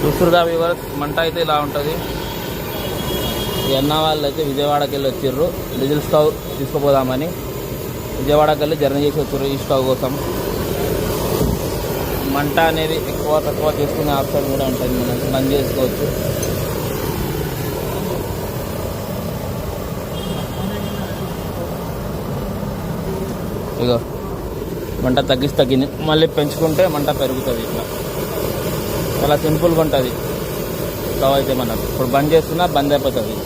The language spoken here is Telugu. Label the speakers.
Speaker 1: చూస్తురుగా వ్యూవర్స్, మంట అయితే ఇలా ఉంటుంది. ఈ అన్న వాళ్ళు అయితే విజయవాడకి వెళ్ళి వచ్చిర్రు డీజిల్ స్టవ్ తీసుకుపోదామని. విజయవాడకి వెళ్ళి జర్నీ చేసి వచ్చారు ఈ స్టవ్ కోసం. మంట అనేది ఎక్కువ తక్కువ చేసుకునే ఆప్షన్ కూడా ఉంటుంది, మనం బంద్ చేసుకోవచ్చు. ఇగో మంట తగ్గింది, మళ్ళీ పెంచుకుంటే మంట పెరుగుతుంది. ఇట్లా చాలా సింపుల్గా ఉంటుంది స్టవ్ అయితే. మనకు ఇప్పుడు బంద్ చేస్తున్నా బంద్ అయిపోతుంది.